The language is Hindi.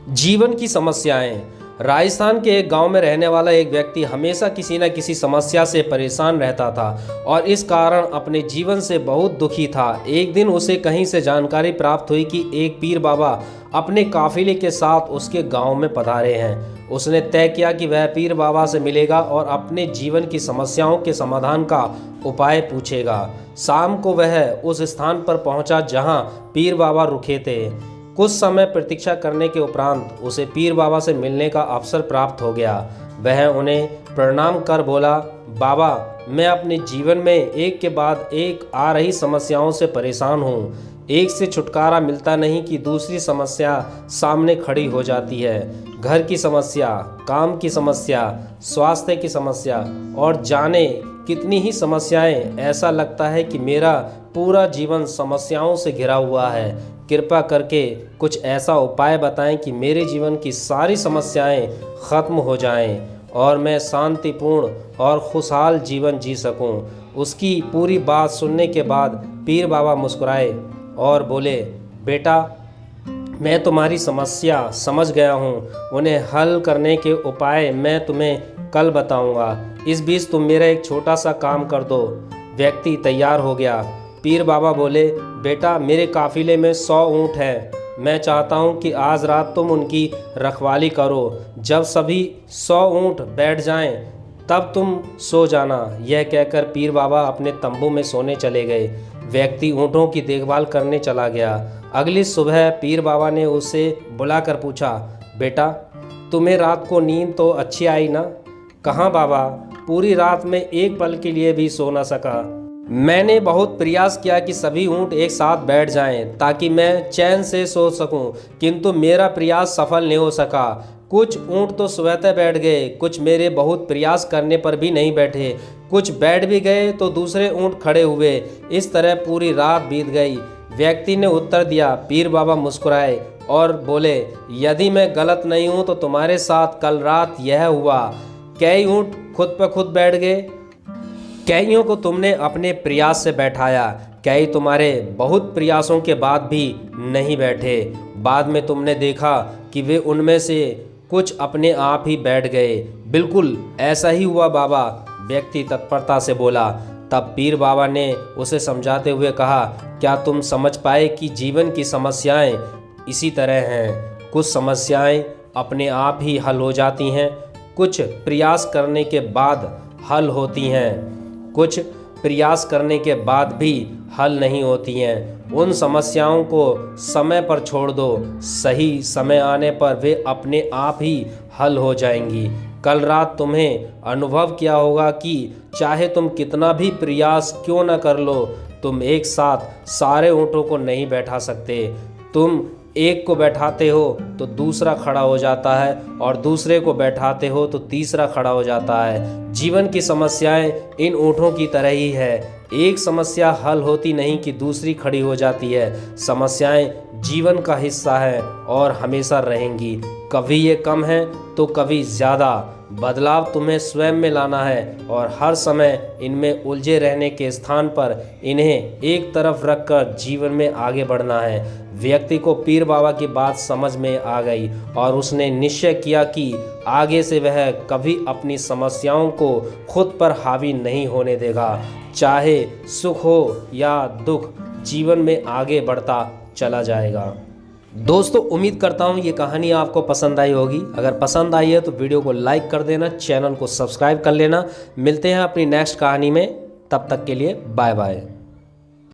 जीवन की समस्याएं। राजस्थान के एक गांव में रहने वाला एक व्यक्ति हमेशा किसी न किसी समस्या से परेशान रहता था और इस कारण अपने जीवन से बहुत दुखी था। एक दिन उसे कहीं से जानकारी प्राप्त हुई कि एक पीर बाबा अपने काफिले के साथ उसके गांव में पधारे हैं। उसने तय किया कि वह पीर बाबा से मिलेगा और अपने जीवन की समस्याओं के समाधान का उपाय पूछेगा। शाम को वह उस स्थान पर पहुंचा जहां पीर बाबा रुके थे। कुछ समय प्रतीक्षा करने के उपरांत उसे पीर बाबा से मिलने का अवसर प्राप्त हो गया। वह उन्हें प्रणाम कर बोला, बाबा, मैं अपने जीवन में एक के बाद एक आ रही समस्याओं से परेशान हूँ। एक से छुटकारा मिलता नहीं कि दूसरी समस्या सामने खड़ी हो जाती है। घर की समस्या, काम की समस्या, स्वास्थ्य की समस्या और जाने कितनी ही समस्याएं। ऐसा लगता है कि मेरा पूरा जीवन समस्याओं से घिरा हुआ है। कृपा करके कुछ ऐसा उपाय बताएं कि मेरे जीवन की सारी समस्याएं खत्म हो जाएं और मैं शांतिपूर्ण और खुशहाल जीवन जी सकूं। उसकी पूरी बात सुनने के बाद पीर बाबा मुस्कुराए और बोले, बेटा, मैं तुम्हारी समस्या समझ गया हूँ। उन्हें हल करने के उपाय मैं तुम्हें कल बताऊँगा। इस बीच तुम मेरा एक छोटा सा काम कर दो। व्यक्ति तैयार हो गया। पीर बाबा बोले, बेटा, मेरे काफिले में 100 ऊँट हैं। मैं चाहता हूँ कि आज रात तुम उनकी रखवाली करो। जब सभी 100 ऊँट बैठ जाएं, तब तुम सो जाना। यह कहकर पीर बाबा अपने तंबू में सोने चले गए। व्यक्ति ऊँटों की देखभाल करने चला गया। अगली सुबह पीर बाबा ने उसे बुलाकर पूछा, बेटा, तुम्हें रात को नींद तो अच्छी आई ना? कहाँ बाबा, पूरी रात में एक पल के लिए भी सो न सका। मैंने बहुत प्रयास किया कि सभी ऊँट एक साथ बैठ जाएं ताकि मैं चैन से सो सकूं, किंतु मेरा प्रयास सफल नहीं हो सका। कुछ ऊँट तो स्वतः बैठ गए, कुछ मेरे बहुत प्रयास करने पर भी नहीं बैठे। कुछ बैठ भी गए तो दूसरे ऊँट खड़े हुए। इस तरह पूरी रात बीत गई। व्यक्ति ने उत्तर दिया। पीर बाबा मुस्कुराए और बोले, यदि मैं गलत नहीं हूँ तो तुम्हारे साथ कल रात यह हुआ। कई ऊँट खुद पर खुद बैठ गए, कईयों को तुमने अपने प्रयास से बैठाया, कई तुम्हारे बहुत प्रयासों के बाद भी नहीं बैठे। बाद में तुमने देखा कि वे उनमें से कुछ अपने आप ही बैठ गए। बिल्कुल ऐसा ही हुआ बाबा, व्यक्ति तत्परता से बोला। तब पीर बाबा ने उसे समझाते हुए कहा, क्या तुम समझ पाए कि जीवन की समस्याएं इसी तरह हैं। कुछ समस्याएं अपने आप ही हल हो जाती हैं, कुछ प्रयास करने के बाद हल होती हैं, कुछ प्रयास करने के बाद भी हल नहीं होती हैं। उन समस्याओं को समय पर छोड़ दो, सही समय आने पर वे अपने आप ही हल हो जाएंगी। कल रात तुम्हें अनुभव किया होगा कि चाहे तुम कितना भी प्रयास क्यों न कर लो, तुम एक साथ सारे ऊँटों को नहीं बैठा सकते। तुम एक को बैठाते हो तो दूसरा खड़ा हो जाता है और दूसरे को बैठाते हो तो तीसरा खड़ा हो जाता है। जीवन की समस्याएं इन ऊँटों की तरह ही है। एक समस्या हल होती नहीं कि दूसरी खड़ी हो जाती है। समस्याएं जीवन का हिस्सा है और हमेशा रहेंगी। कभी ये कम है तो कभी ज़्यादा। बदलाव तुम्हें स्वयं में लाना है और हर समय इनमें उलझे रहने के स्थान पर इन्हें एक तरफ रखकर जीवन में आगे बढ़ना है। व्यक्ति को पीर बाबा की बात समझ में आ गई और उसने निश्चय किया कि आगे से वह कभी अपनी समस्याओं को खुद पर हावी नहीं होने देगा। चाहे सुख हो या दुख, जीवन में आगे बढ़ता चला जाएगा। दोस्तों, उम्मीद करता हूँ ये कहानी आपको पसंद आई होगी। अगर पसंद आई है तो वीडियो को लाइक कर देना, चैनल को सब्सक्राइब कर लेना। मिलते हैं अपनी नेक्स्ट कहानी में, तब तक के लिए बाय बाय।